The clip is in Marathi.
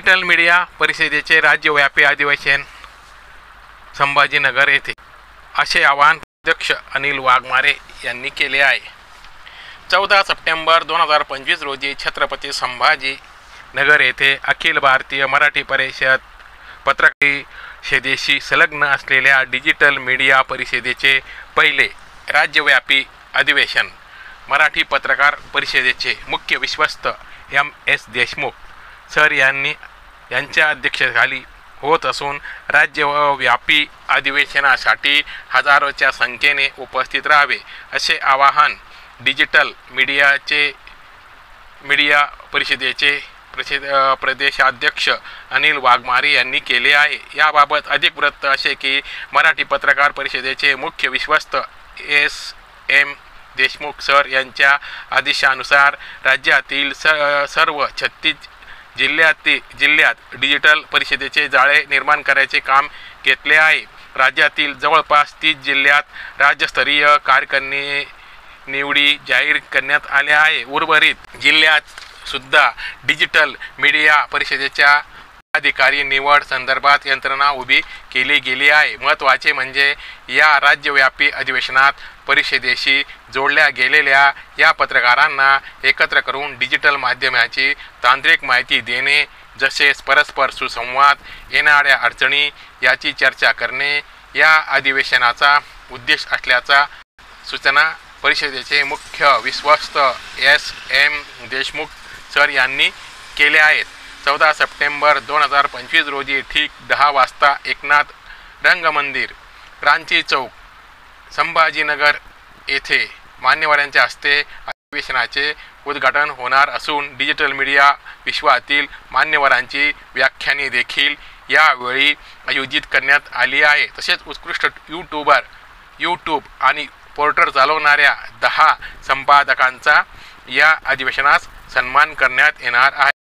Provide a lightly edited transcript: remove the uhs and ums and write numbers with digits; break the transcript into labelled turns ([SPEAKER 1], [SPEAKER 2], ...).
[SPEAKER 1] डिजिटल मीडिया परिषदेचे राज्यव्यापी अधिवेशन संभाजीनगर येथे असे आवाहन अध्यक्ष अनिल वाघमारे यांनी केले आहे। 14 सप्टेंबर 2025 रोजी छत्रपती संभाजी नगर येथे अखिल भारतीय मराठी परिषद पत्रकार परिषदेशी संलग्न असलेल्या डिजिटल मीडिया परिषदेचे पहिले राज्यव्यापी अधिवेशन मराठी पत्रकार परिषदेचे मुख्य विश्वस्त MS देशमुख सर यांच्या अध्यक्षतेखाली होत असून राज्यव्यापी अधिवेशनासाठी हजारोच्या संख्येने उपस्थित राहावे असे आवाहन डिजिटल मीडिया परिषदेचे प्रदेशाध्यक्ष अनिल वाघमारे यांनी केले आहे। याबाबत अधिक वृत्त असे की मराठी पत्रकार परिषदेचे मुख्य विश्वस्त SM देशमुख सर यांच्या आदेशानुसार राज्यातील सर्व 36 जिल्ह्यात डिजिटल परिषदेचे जाळे निर्माण करायचे काम घेतले आहे। राज्यातील जवळपास 30 जिल्ह्यात राज्यस्तरीय कार्यकारिणी निवडी जाहीर करण्यात आल्या आहे। उर्वरित जिल्ह्यात सुद्धा डिजिटल मीडिया परिषदेच्या अधिकारी निवड संदर्भात यंत्रणा उभी केली गेली आहे। महत्त्वाचे म्हणजे या राज्यव्यापी अधिवेशनात परिषदेशी जोडल्या गेलेल्या या पत्रकारांना एकत्र करून डिजिटल माध्यमाची तांत्रिक माहिती देणे, जसेच परस्पर सुसंवाद येणाऱ्या अडचणी याची चर्चा करणे या अधिवेशनाचा उद्देश असल्याचा सूचना परिषदेचे मुख्य विश्वस्त SM देशमुख सर यांनी केले आहेत। 14 सप्टेंबर 2025 रोजी ठीक 10 वाजता एकनाथ रंगमंदिर, क्रांती चौक, संभाजीनगर येथे मान्यवरांच्या हस्ते अधिवेशनाचे उद्घाटन होणार असून डिजिटल मीडिया विश्वातील मान्यवरांची व्याख्याने देखील यावेळी आयोजित करण्यात आली आहे। तसेच उत्कृष्ट यूट्यूब आणि पोर्टल चालवणाऱ्या 10 संपादकांचा या अधिवेशनास सन्मान करण्यात येणार आहे।